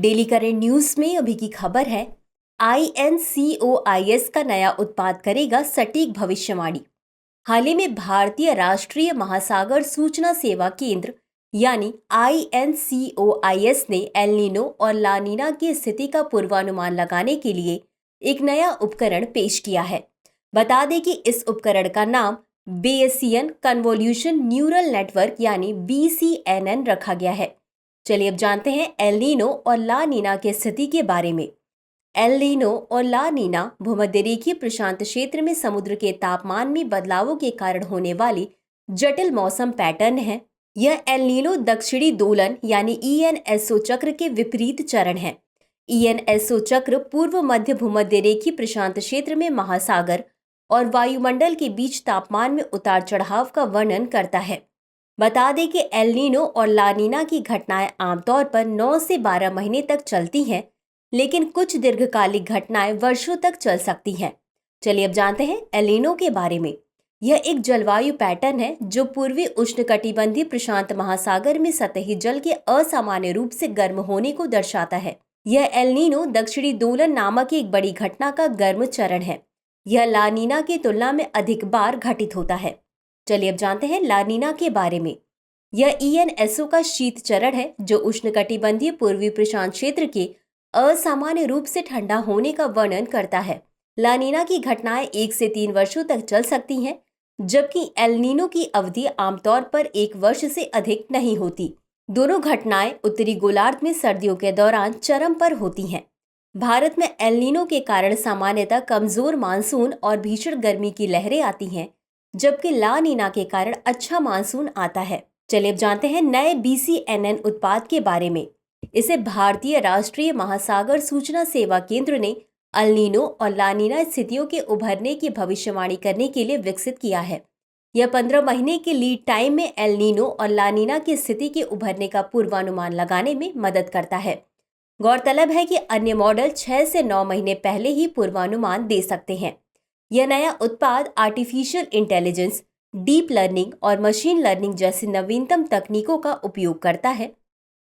Daily current news में अभी की खबर है, INCOIS का नया उत्पाद करेगा सटीक भविष्यवाणी। हाल ही में भारतीय राष्ट्रीय महासागर सूचना सेवा केंद्र यानी INCOIS ने एल नीनो और ला नीना की स्थिति का पूर्वानुमान लगाने के लिए एक नया उपकरण पेश किया है। बता दें कि इस उपकरण का नाम बेयसियन कन्वोल्यूशन न्यूरल नेटवर्क यानी BCNN रखा गया है। चलिए अब जानते हैं एल नीनो और ला नीना की स्थिति के बारे में। एल नीनो और ला नीना भूमध्य रेखीय प्रशांत क्षेत्र में समुद्र के तापमान में बदलावों के कारण होने वाली जटिल मौसम पैटर्न है। यह एल नीनो दक्षिणी दोलन यानी ENSO चक्र के विपरीत चरण है। ENSO चक्र पूर्व मध्य भूमध्य रेखीय प्रशांत क्षेत्र में महासागर और वायुमंडल के बीच तापमान में उतार चढ़ाव का वर्णन करता है। बता दें कि एल नीनो और ला नीना की घटनाएं आमतौर पर 9 से 12 महीने तक चलती हैं, लेकिन कुछ दीर्घकालिक घटनाएं वर्षों तक चल सकती हैं। चलिए अब जानते हैं एल नीनो के बारे में। यह एक जलवायु पैटर्न है जो पूर्वी उष्णकटिबंधीय प्रशांत महासागर में सतही जल के असामान्य रूप से गर्म होने को दर्शाता है। यह एल नीनो दक्षिणी दोलन नामक एक बड़ी घटना का गर्म चरण है। यह ला नीना की तुलना में अधिक बार घटित होता है। चलिए अब जानते हैं ला नीना के बारे में। यह ENSO का शीत चरण है जो उष्णकटिबंधीय पूर्वी प्रशांत क्षेत्र के असामान्य रूप से ठंडा होने का वर्णन करता है। ला नीना की घटनाएं 1 से 3 वर्षों तक चल सकती हैं, जबकि एल नीनो की अवधि आमतौर पर 1 वर्ष से अधिक नहीं होती। दोनों घटनाएं उत्तरी गोलार्ध में सर्दियों के दौरान चरम पर होती हैं। भारत में एल नीनो के कारण सामान्यतः कमजोर मानसून और भीषण गर्मी की लहरें आती हैं, जबकि ला नीना के कारण अच्छा मानसून आता है। चलिए अब जानते हैं नए BCNN उत्पाद के बारे में। इसे भारतीय राष्ट्रीय महासागर सूचना सेवा केंद्र ने एल नीनो और ला नीना स्थितियों के उभरने की भविष्यवाणी करने के लिए विकसित किया है। यह 15 महीने के लीड टाइम में एल नीनो और ला नीना की स्थिति के उभरने का पूर्वानुमान लगाने में मदद करता है। गौरतलब है कि अन्य मॉडल 6 से 9 महीने पहले ही पूर्वानुमान दे सकते हैं। यह नया उत्पाद आर्टिफिशियल इंटेलिजेंस, डीप लर्निंग और मशीन लर्निंग जैसी नवीनतम तकनीकों का उपयोग करता है।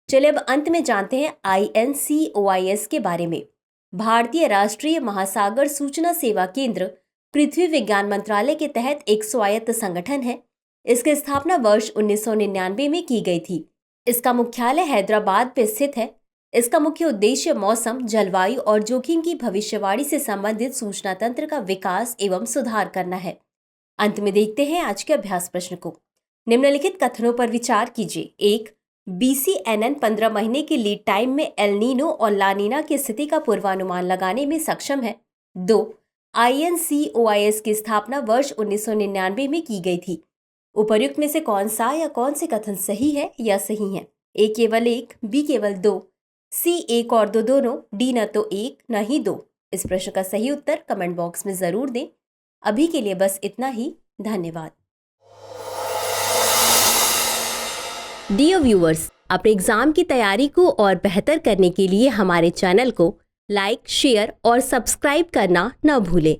चलिए अब अंत में जानते हैं INCOIS के बारे में। भारतीय राष्ट्रीय महासागर सूचना सेवा केंद्र पृथ्वी विज्ञान मंत्रालय के तहत एक स्वायत्त संगठन है। इसकी स्थापना वर्ष 1999 में की गई थी। इसका मुख्यालय हैदराबाद में स्थित है। इसका मुख्य उद्देश्य मौसम, जलवायु और जोखिम की भविष्यवाणी से संबंधित सूचना तंत्र का विकास एवं सुधार करना है। अंत में देखते हैं आज के अभ्यास प्रश्न को। निम्नलिखित कथनों पर विचार कीजिए। 1. BCNN 15 महीने के लीड टाइम में एल नीनो और ला नीना की स्थिति का पूर्वानुमान लगाने में सक्षम है। 2. INCOIS की स्थापना वर्ष 1999 में की गई थी। उपर्युक्त में से कौन सा या कौन से कथन सही है या सही है? A केवल 1, B केवल 2, C 1 और 2 दोनों, D न तो 1 न ही 2। इस प्रश्न का सही उत्तर कमेंट बॉक्स में जरूर दें। अभी के लिए बस इतना ही। धन्यवाद। डियर व्यूअर्स, अपने एग्जाम की तैयारी को और बेहतर करने के लिए हमारे चैनल को लाइक, शेयर और सब्सक्राइब करना न भूलें।